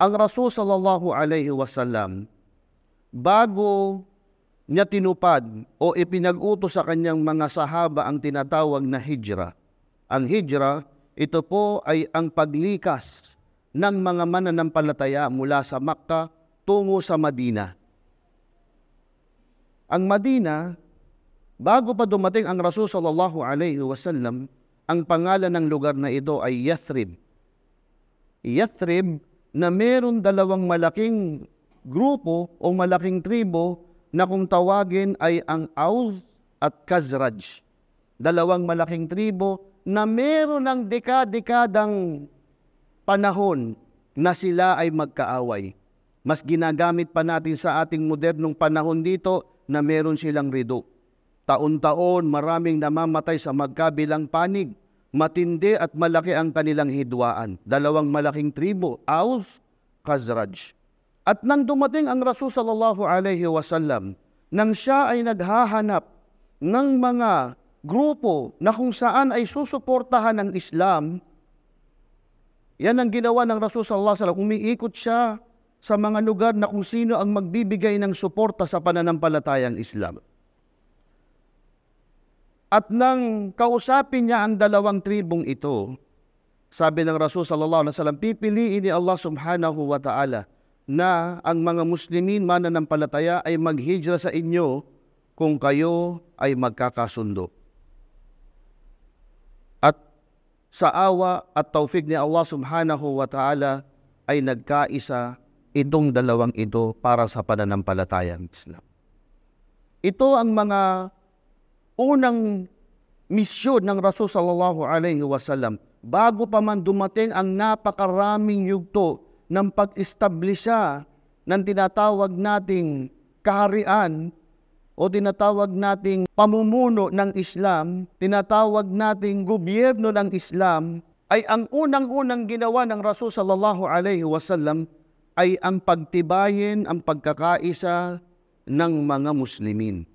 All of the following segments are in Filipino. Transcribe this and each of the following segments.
ang Rasul sallallahu alaihi wasallam, bago niya tinupad o ipinag-utos sa kanyang mga sahaba ang tinatawag na hijra. Ang hijra, ito po ay ang paglikas ng mga mananampalataya mula sa Makkah tungo sa Madina. Ang Madina, bago pa dumating ang Rasul sallallahu alaihi wasallam, ang pangalan ng lugar na ito ay Yathrib. Yathrib na meron dalawang malaking grupo o malaking tribo na kung tawagin ay ang Aus at Khazraj. Dalawang malaking tribo na meron ng dekadang panahon na sila ay magkaaway. Mas ginagamit pa natin sa ating modernong panahon dito na meron silang redo. Taon-taon maraming namamatay sa magkabilang panig. Matindi at malaki ang kanilang hidwaan. Dalawang malaking tribo, Aus, Khazraj. At nang dumating ang Rasul sallallahu alaihi wasallam, nang siya ay naghahanap ng mga grupo na kung saan ay susuportahan ng Islam, yan ang ginawa ng Rasul sallallahu alaihi wasallam. Umiikot siya sa mga lugar na kung sino ang magbibigay ng suporta sa pananampalatayang Islam. At nang kausapin niya ang dalawang tribong ito, sabi ng Rasul sallallahu alaihi wasallam, pipiliin ni Allah subhanahu wa ta'ala na ang mga Muslimin mananampalataya ay maghijra sa inyo kung kayo ay magkakasundo. At sa awa at taufik ni Allah subhanahu wa ta'ala ay nagkaisa itong dalawang ito para sa pananampalatayang Islam. Ito ang mga unang misyon ng Rasul sallallahu alaihi wasallam bago pa man dumating ang napakaraming yugto ng pag-establisha ng tinatawag nating kaharian o tinatawag nating pamumuno ng Islam, tinatawag nating gobyerno ng Islam, ay ang unang-unang ginawa ng Rasul sallallahu alaihi wasallam ay ang pagtibayin ang pagkakaisa ng mga Muslimin.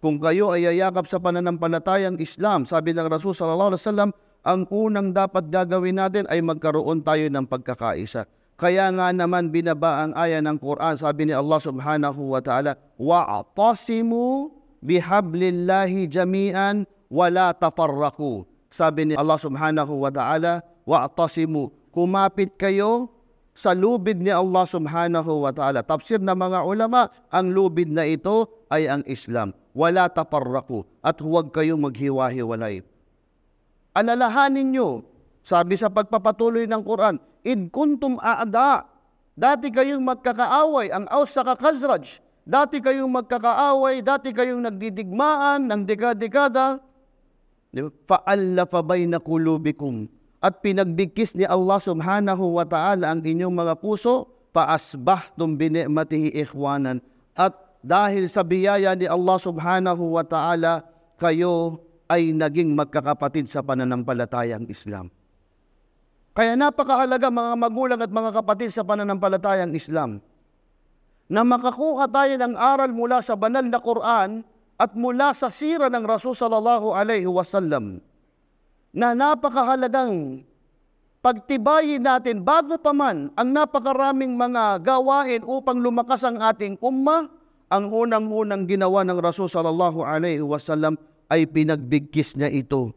Kung kayo ay yayakap sa pananampalatayang Islam, sabi ng Rasul sallallahu alaihi wasallam, ang unang dapat gagawin natin ay magkaroon tayo ng pagkakaisa. Kaya nga naman binaba ang aya ng Quran, sabi ni Allah subhanahu wa ta'ala, wa'tasimu bihablillahi jami'an wa la tafarraqu. Sabi ni Allah subhanahu wa ta'ala, wa'tasimu, kumapit kayo sa lubid ni Allah subhanahu wa ta'ala. Tafsir ng mga ulama, ang lubid na ito ay ang Islam. Wala taparraku, at huwag kayong maghiwa-hiwalay. Alalahanin nyo, sabi sa pagpapatuloy ng Quran, id kuntum aada, dati kayong magkakaaway, ang Aus sa Khazraj, dati kayong magkakaaway, dati kayong nagdidigmaan ng dekada-dekada, fa'allafa bayna qulubikum, at pinagbigkis ni Allah subhanahu wa ta'ala ang inyong mga puso, fa'asbahtum bini'matihi ikhwanan, at dahil sa biyaya ni Allah subhanahu wa ta'ala, kayo ay naging magkakapatid sa pananampalatayang Islam. Kaya napakahalaga mga magulang at mga kapatid sa pananampalatayang Islam, na makakuha tayo ng aral mula sa banal na Quran at mula sa sira ng Rasul sallallahu alaihi wasallam, na napakahalagang pagtibayin natin bago pa man ang napakaraming mga gawain upang lumakas ang ating ummah. Ang unang-unang ginawa ng Rasul sallallahu alaihi wasallam ay pinagbigkis niya ito.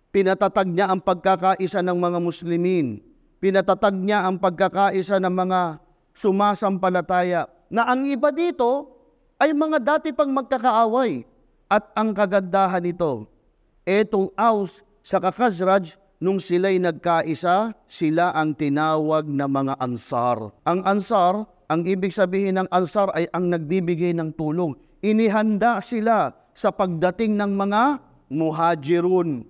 Pinatatag niya ang pagkakaisa ng mga Muslimin. Pinatatag niya ang pagkakaisa ng mga sumasampalataya, na ang iba dito ay mga dati pang magkakaaway. At ang kagandahan nito, etong Aus sa Khazraj, nung sila'y nagkaisa, sila ang tinawag na mga Ansar. Ang Ansar, ang ibig sabihin ng Ansar ay ang nagbibigay ng tulong. Inihanda sila sa pagdating ng mga Muhajirun.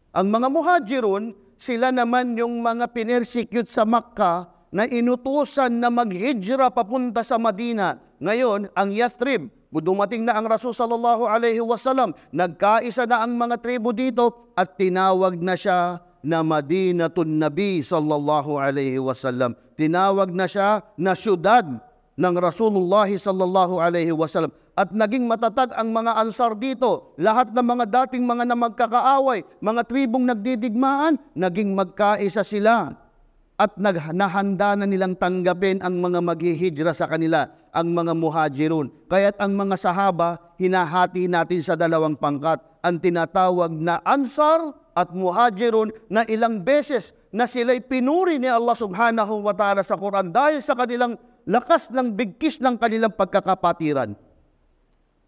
Ang mga Muhajirun, sila naman yung mga pinersecute sa Makkah na inutusan na maghijra papunta sa Madina. Ngayon, ang Yathrib, dumating na ang Rasul sallallahu alaihi wasallam, nagkaisa na ang mga tribo dito at tinawag na siya na Madinatun Nabi sallallahu alaihi wasallam. Tinawag na siya na syudad ng Rasulullah sallallahu alaihi wasallam. At naging matatag ang mga Ansar dito. Lahat ng mga dating mga na magkakaaway, mga tribong nagdidigmaan, naging magkaisa sila. at nahanda na nilang tanggapin ang mga maghihijra sa kanila, ang mga muhajirun. Kaya't ang mga sahaba, hinahati natin sa dalawang pangkat, ang tinatawag na ansar at muhajirun, na ilang beses na sila'y pinuri ni Allah subhanahu wa ta'ala sa Quran dahil sa kanilang lakas ng bigkis ng kanilang pagkakapatiran.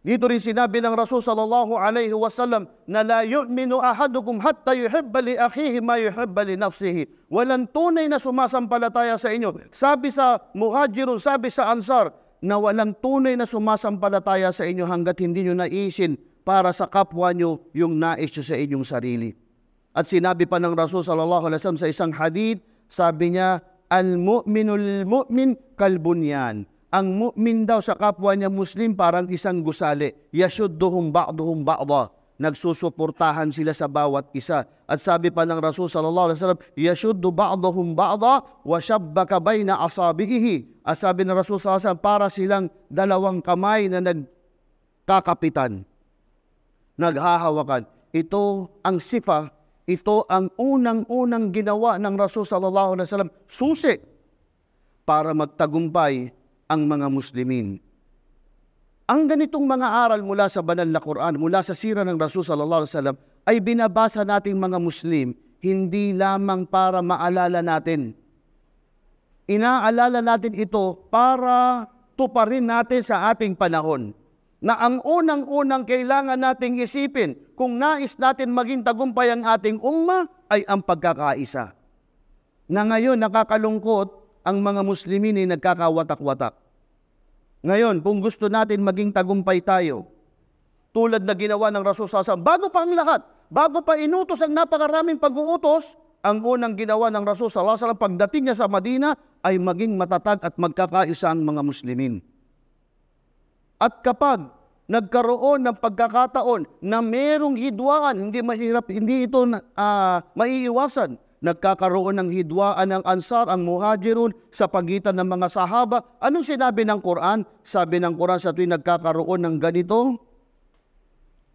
Dito rin sinabi ng Rasul sallallahu alaihi wasallam na la yu'minu ahadukum hatta yuhibba li akhihi ma yuhibba li nafsihi. Walang tunay na sumasampalataya sa inyo. Sabi sa muhajirun, sabi sa ansar, na walang tunay na sumasampalataya sa inyo hanggat hindi nyo naisin para sa kapwa nyo yung nais nyo sa inyong sarili. At sinabi pa ng Rasul sallallahu alaihi wasallam sa isang hadith, sabi niya, al-mu'minul mu'min kalbunyan. Ang mu'min daw sa kapwa niya Muslim parang isang gusali. Yashudduhum ba'duhum ba'da. Nagsusuportahan sila sa bawat isa. At sabi pa ng Rasul sallallahu alaihi wasallam, yashuddu ba'duhum ba'da wa shabbaka bayna asabihi. At sabi ng Rasul sallallahu alaihi wasallam, para silang dalawang kamay na nagkakapitan, naghahawakan. Ito ang sifa, ito ang unang-unang ginawa ng Rasul sallallahu alaihi wasallam, susi para magtagumpay ang mga Muslimin. Ang ganitong mga aral mula sa banal na Quran, mula sa sira ng Rasul sallallahu alaihi wasallam, ay binabasa nating mga Muslim hindi lamang para maalala natin. Inaalala natin ito para tuparin natin sa ating panahon, na ang unang-unang kailangan nating isipin kung nais natin maging tagumpay ang ating umma ay ang pagkakaisa. Na ngayon nakakalungkot, ang mga Muslimin ay nagkakawatak-watak. Ngayon, kung gusto natin maging tagumpay tayo, tulad na ginawa ng Rasul sallallahu alaihi wasallam, bago pa ang lahat, bago pa inutos ang napakaraming pag-uutos, ang unang ginawa ng Rasul sallallahu alaihi wasallam pagdating niya sa Madina ay maging matatag at magkakaisa ang mga Muslimin. At kapag nagkaroon ng pagkakataon na merong hidwaan, hindi mahirap, hindi ito maiiwasan. Nagkakaroon ng hidwaan ng ansar, ang muhajirun sa pagitan ng mga sahaba. Anong sinabi ng Quran? Sabi ng Quran sa tuwing nagkakaroon ng ganito,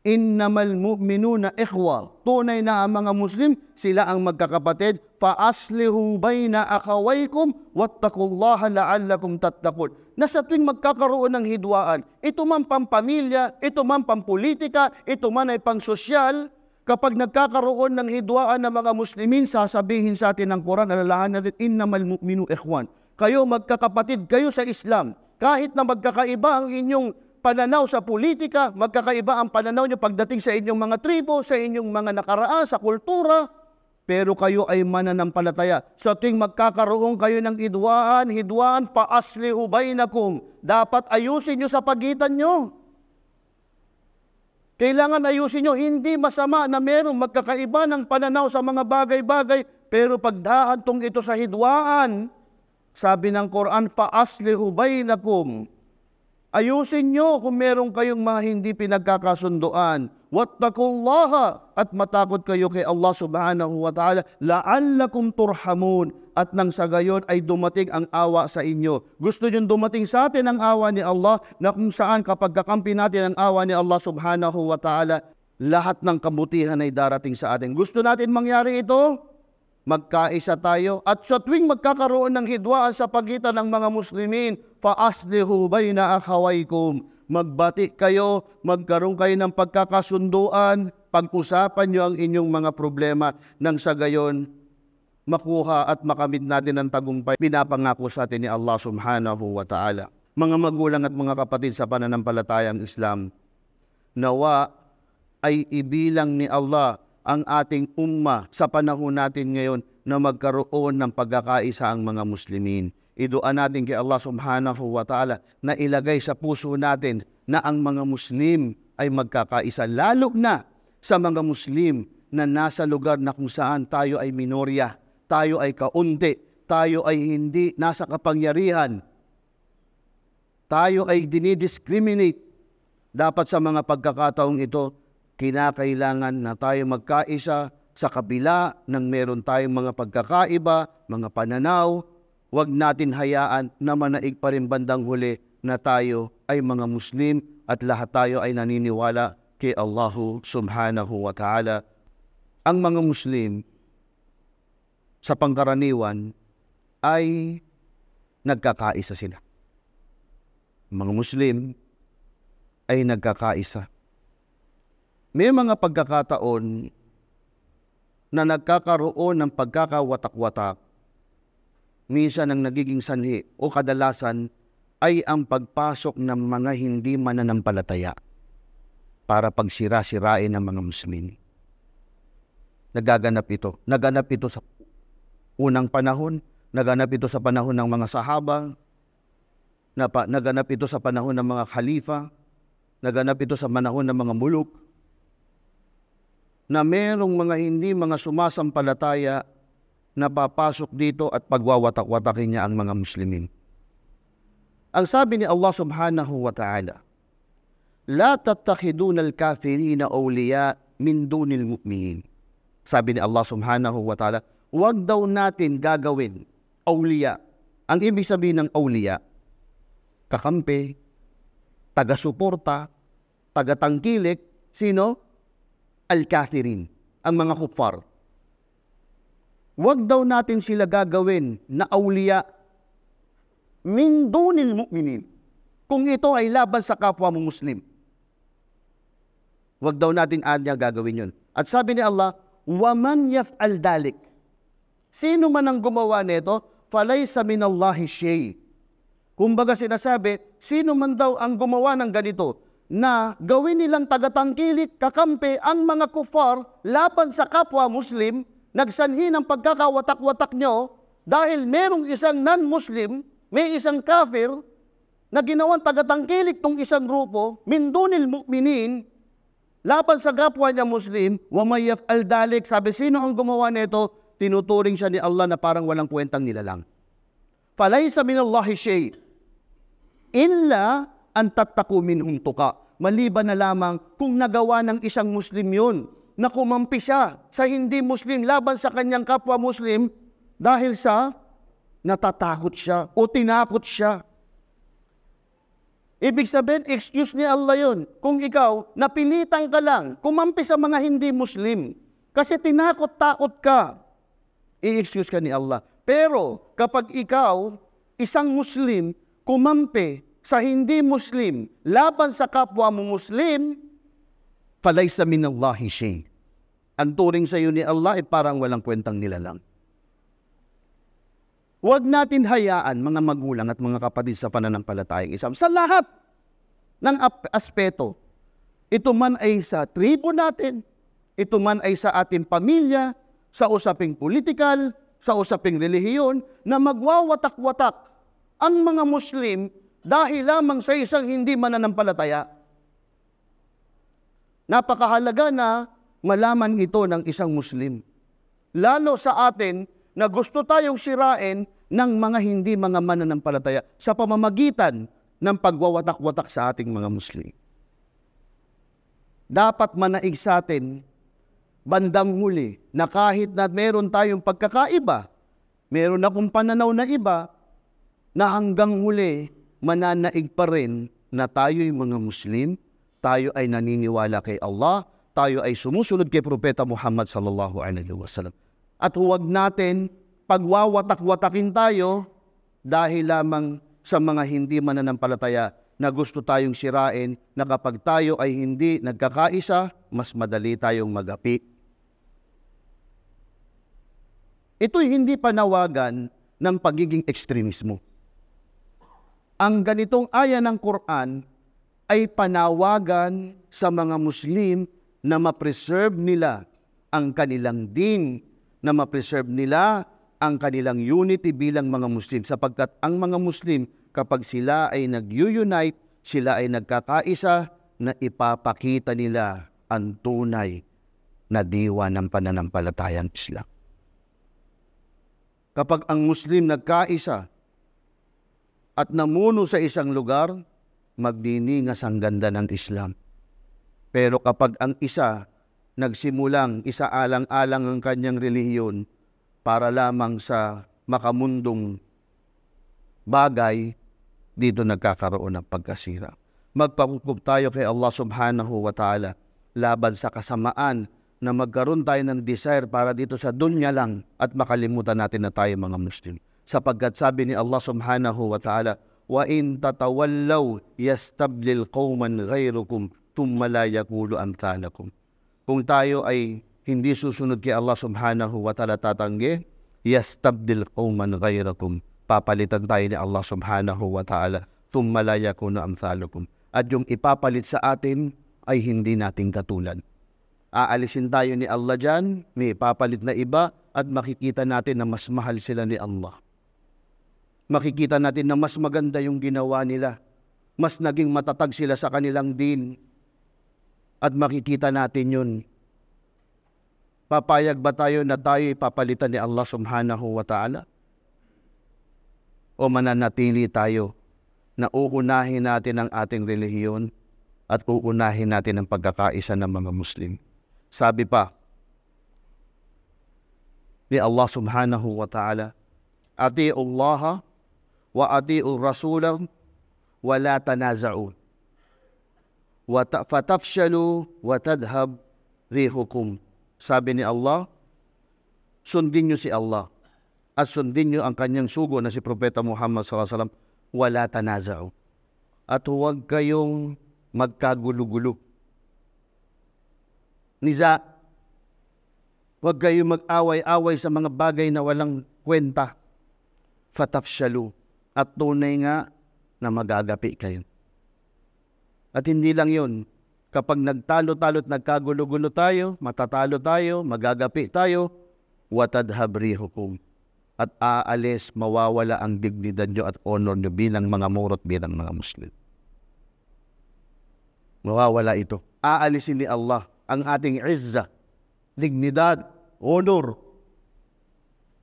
innamal mu'minuna ikhwa. Tunay na ang mga Muslim, sila ang magkakapatid. Fa aslihu bayna akhawaykum wattaqullaha la'allakum tattaqun. Na sa tuwing magkakaroon ng hidwaan, ito man pampamilya, ito man pampolitika, ito man ay pangsosyal, kapag nagkakaroon ng hidwaan ng mga Muslimin, sasabihin sa atin ng Quran, alalahan natin, innamal mu'minu ikhwan. Kayo magkakapatid, kayo sa Islam. Kahit na magkakaiba ang inyong pananaw sa politika, magkakaiba ang pananaw nyo pagdating sa inyong mga tribo, sa inyong mga nakaraan, sa kultura, pero kayo ay mananampalataya. Sa tuwing magkakaroon kayo ng hidwaan, fa aslihu bainakum. Dapat ayusin nyo sa pagitan nyo. Kailangan ayusin nyo, hindi masama na merong magkakaiba ng pananaw sa mga bagay-bagay, pero pagdahantong ito sa hidwaan, sabi ng Quran, fa aslihu bainakum. Ayusin nyo kung meron kayong mga hindi pinagkakasunduan. Wattaqullaha, at matakot kayo kay Allah subhanahu wa ta'ala, la'allakum turhamun, at nang sa gayon ay dumating ang awa sa inyo. Gusto nyo dumating sa atin ang awa ni Allah, na kung saan kapag kakampi natin ang awa ni Allah subhanahu wa ta'ala, lahat ng kabutihan ay darating sa atin. Gusto natin mangyari ito? Magkaisa tayo, at sa tuwing magkakaroon ng hidwaan sa pagitan ng mga Muslimin, fa aslihu bayna akhawaykum. Magbati kayo, magkaroon kayo ng pagkakasunduan, pag-usapan nyo ang inyong mga problema, nang sa gayon makuha at makamit natin ang tagumpay pinapangako sa atin ni Allah subhanahu wa ta'ala. Mga magulang at mga kapatid sa pananampalatayang Islam, nawa ay ibilang ni Allah ang ating umma sa panahon natin ngayon na magkaroon ng pagkakaisa ang mga Muslimin. Iduan natin kay Allah subhanahu wa ta'ala na ilagay sa puso natin na ang mga Muslim ay magkakaisa, lalo na sa mga Muslim na nasa lugar na kung saan tayo ay minorya, tayo ay kaunti, tayo ay hindi nasa kapangyarihan, tayo ay dinidiscriminate. Dapat sa mga pagkakataong ito, kinakailangan na tayo magkaisa sa kabila ng meron tayong mga pagkakaiba, mga pananaw. Huwag natin hayaan na manaig pa rin bandang huli na tayo ay mga Muslim at lahat tayo ay naniniwala kay Allah subhanahu wa ta'ala. Ang mga Muslim sa pangkaraniwan ay nagkakaisa sila. Mga Muslim ay nagkakaisa. May mga pagkakataon na nagkakaroon ng pagkakawatak-watak, minsan ang nagiging sanhi o kadalasan ay ang pagpasok ng mga hindi mananampalataya para pagsira-sirain ng mga Muslim. Naganap ito sa unang panahon, naganap ito sa panahon ng mga sahaba, naganap ito sa panahon ng mga khalifa, naganap ito sa panahon ng mga muluk, na merong mga hindi mga sumasampalataya na papasok dito at pagwawatak-watakin niya ang mga Muslimin. Ang sabi ni Allah subhanahu wa ta'ala, "La tattakhiduna al-kafirina awliya min dunil mu'minin." Sabi ni Allah subhanahu wa ta'ala, huwag daw natin gagawin awliya. Ang ibig sabihin ng awliya, kakampi, taga-suporta, taga-tangkilik, sino? Al-kafirin, ang mga kuffar. Huwag daw natin sila gagawin na awliya min dunil mu'minin, kung ito ay laban sa kapwa mo Muslim. Huwag daw natin gagawin yun. At sabi ni Allah, وَمَنْ يَفْعَلْ ذَلِكَ, sino man ang gumawa nito, فَلَيْسَ مِنَ اللَّهِ شَيْءٍ. Kumbaga sinasabi, sino man daw ang gumawa ng ganito, na gawin nilang tagatangkilik, kakampi ang mga kuffar laban sa kapwa Muslim, nagsanhi ng pagkakawatak-watak nyo dahil merong isang non-Muslim, may isang kafir na ginawang tagatangkilik tong isang grupo, min dunil mu'minin, laban sa kapwa niya Muslim, wa may yaf'al dalik, sabi sino ang gumawa nito, tinuturing siya ni Allah na parang walang kwentang nilalang. Falaysa minallahi shay illa an tattaku minhum tuqa. Maliban na lamang kung nagawa ng isang Muslim yun, na kumampi siya sa hindi Muslim laban sa kanyang kapwa Muslim dahil sa natatakot siya o tinakot siya. Ibig sabihin, excuse ni Allah yun. Kung ikaw, napilitan ka lang, kumampi sa mga hindi Muslim, kasi tinakot-takot ka, i-excuse ka ni Allah. Pero kapag ikaw, isang Muslim, kumampi sa hindi Muslim, laban sa kapwa mo Muslim, falaysa minallahi shay. Ang turing sa iyo ni Allah ay parang walang kwentang nilalang. Huwag natin hayaan, mga magulang at mga kapatid sa pananampalatayang Islam, sa lahat ng aspeto. Ito man ay sa tribo natin, ito man ay sa ating pamilya, sa usaping politikal, sa usaping relihiyon, na magwawatak-watak ang mga Muslim dahil lamang sa isang hindi mananampalataya. Napakahalaga na malaman ito ng isang Muslim. Lalo sa atin na gusto tayong sirain ng mga hindi mga mananampalataya sa pamamagitan ng pagwawatak-watak sa ating mga Muslim. Dapat manaig sa atin bandang huli na kahit na meron tayong pagkakaiba, meron akong pananaw na iba, na hanggang huli mananaig pa rin na tayo'y mga Muslim, tayo ay naniniwala kay Allah, tayo ay sumusunod kay Propeta Muhammad sallallahu alaihi wasallam. At huwag natin pagwawatak-watakin tayo dahil lamang sa mga hindi mananampalataya na gusto tayong sirain, na kapag tayo ay hindi nagkakaisa, mas madali tayong magapi. Ito'y hindi panawagan ng pagiging ekstremismo. Ang ganitong aya ng Quran ay panawagan sa mga Muslim na ma-preserve nila ang kanilang din, na ma-preserve nila ang kanilang unity bilang mga Muslim, sapagkat ang mga Muslim, kapag sila ay nag-unite, sila ay nagkakaisa, na ipapakita nila ang tunay na diwa ng pananampalatayang Islam. Kapag ang Muslim nagkaisa at namuno sa isang lugar, magdiningas ang ganda ng Islam. Pero kapag ang isa nagsimulang isaalang-alang ang kanyang relihiyon para lamang sa makamundong bagay, dito nagkakaroon ng pagkasira. Magpapupog tayo kay Allah subhanahu wa ta'ala laban sa kasamaan, na magkaroon tayo ng desire para dito sa dunya lang at makalimutan natin na tayo mga Muslim. Sapagkat sabi ni Allah subhanahu wa ta'ala, wa in tatawallaw yastabdil qauman ghayrukum thumma la yakulu amthalakum. Kung tayo ay hindi susunod kay Allah subhanahu wa ta'ala tatanggi, yastabdil qauman ghayrakum. Papalitan tayo ni Allah subhanahu wa ta'ala, thumma la yakunu amthalakum. At yung ipapalit sa atin ay hindi nating katulad. Aalisin tayo ni Allah dyan, may ipapalit na iba, at makikita natin na mas mahal sila ni Allah. Makikita natin na mas maganda yung ginawa nila. Mas naging matatag sila sa kanilang din. At makikita natin yun. Papayag ba tayo na tayo ipapalitan ni Allah subhanahu wa ta'ala? O mananatili tayo na uunahin natin ang ating relihiyon at uunahin natin ang pagkakaisa ng mga Muslim? Sabi pa ni Allah subhanahu wa ta'ala, ati'u Allah wa ati'u Rasulah wa la tanaza'u fatafshalu wa tadhab rihukum. Sabi ni Allah, sundin nyo si Allah at sundin nyo ang kanyang sugo na si Propeta Muhammad sallallahu alaihi wasallam, wa la tanaza'u, at huwag kayong magkagulo-gulo. Niza, huwag kayong mag-away-away sa mga bagay na walang kwenta. Fatafshalu, at tunay nga na magagapi kayo. At hindi lang yun, kapag nagtalo-talo at nagkagulo-gulo tayo, matatalo tayo, magagapi tayo, watadhab rihukum, at aalis, mawawala ang dignidad nyo at honor nyo bilang mga murot, bilang mga Muslim. Mawawala ito. Aalisin ni Allah ang ating izza, dignidad, honor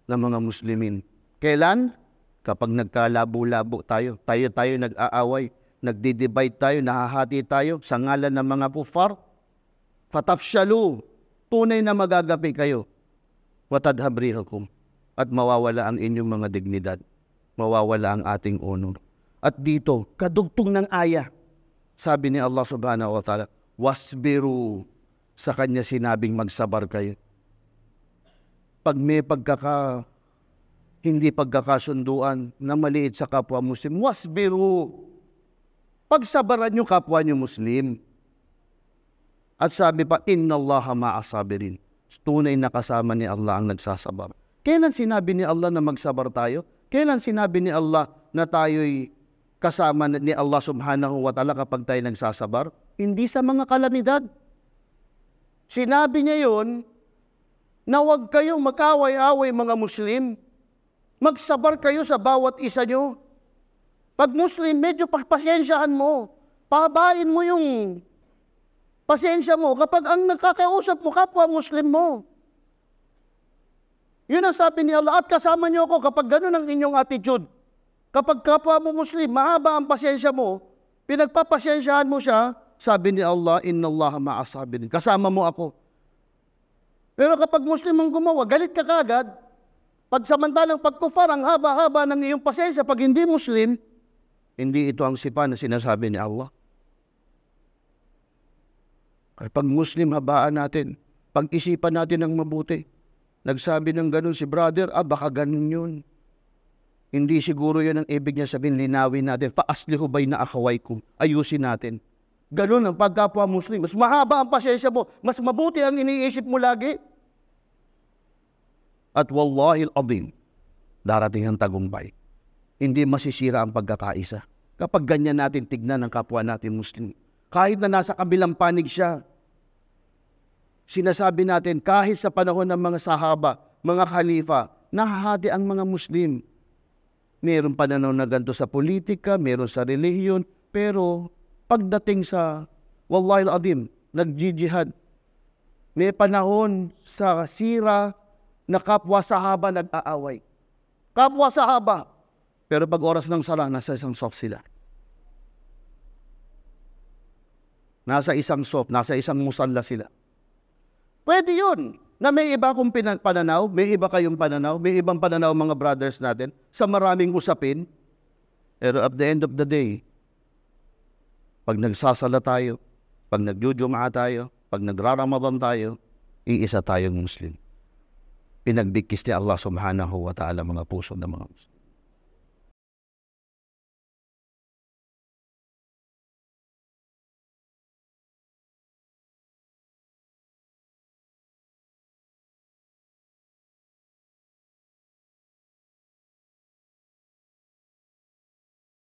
ng mga Muslimin. Kailan? Kapag nagkalabo-labo tayo, tayo nag-aaway, nagdi-divide tayo, nahahati tayo sa ngalan ng mga kufar. Fatafshalu, tunay na magagapi kayo. Watadhab rihukum, at mawawala ang inyong mga dignidad, mawawala ang ating honor. At dito, kadugtong ng aya, sabi ni Allah subhanahu wa ta'ala, wasbiru, sa kanya sinabing magsabar kayo. Pag may hindi pagkakasunduan na maliit sa kapwa Muslim, wasbiru, pagsabaran nyo kapwa nyo Muslim. At sabi pa, inna Allaha ma'asabirin, tunay na kasama ni Allah ang nagsasabar. Kailan sinabi ni Allah na magsabar tayo? Kailan sinabi ni Allah na tayo'y kasama ni Allah subhanahu wa ta'ala kapag tayo nagsasabar? Hindi sa mga kalamidad. Sinabi niya yun na huwag kayong mag-away-away mga Muslim. Magsabar kayo sa bawat isa nyo. Pag Muslim, medyo pasensyahan mo. Pahabain mo yung pasensya mo kapag ang nakakausap mo kapwa Muslim mo. Yun ang sabi ni Allah, at kasama niyo ako kapag ganun ang inyong attitude. Kapag kapwa mo Muslim, mahaba ang pasensya mo, pinagpapasensyahan mo siya, sabi ni Allah, inna Allaha ma'asabirin, kasama mo ako. Pero kapag Muslim ang gumawa, galit ka kagad. Pag samantalang pagkufar, ang haba-haba ng iyong pasensya, pag hindi Muslim, hindi ito ang sipa na sinasabi ni Allah. Pag Muslim, habaan natin. Pag-isipan natin ng mabuti. Nagsabi ng ganun si brother, baka ganun yun. Hindi siguro yan ang ibig niya sabihin, linawin natin. Faaslihu bayna akhawaykum, ayusin natin. Ganun ang pagkapwa Muslim. Mas mahaba ang pasensya mo, mas mabuti ang iniisip mo lagi. At wallahi al-azim, darating ang tagumpay. Hindi masisira ang pagkakaisa. Kapag ganyan natin tignan ang kapwa natin Muslim. Kahit na nasa kabilang panig siya, sinasabi natin kahit sa panahon ng mga sahaba, mga khalifa, nahahati ang mga Muslim. Meron pananaw na ganito sa politika, meron sa relihiyon, pero pagdating sa wallahi al-azim, nag-jihad. May panahon sa sira na kapwa sahaba nag-aaway. Kapwa sahaba. Pero pag oras ng sala, nasa isang soft sila. Nasa isang soft, nasa isang musalla sila. Pwede yun, na may iba kong pananaw, may iba kayong pananaw, may ibang pananaw mga brothers natin, sa maraming usapin. Pero at the end of the day, pag nagsasala tayo, pag nagjujum'a tayo, pag nagraramadan tayo, iisa tayong Muslim. pinagbigkis ni Allah subhanahu wa ta'ala mga puso ng mga Muslim.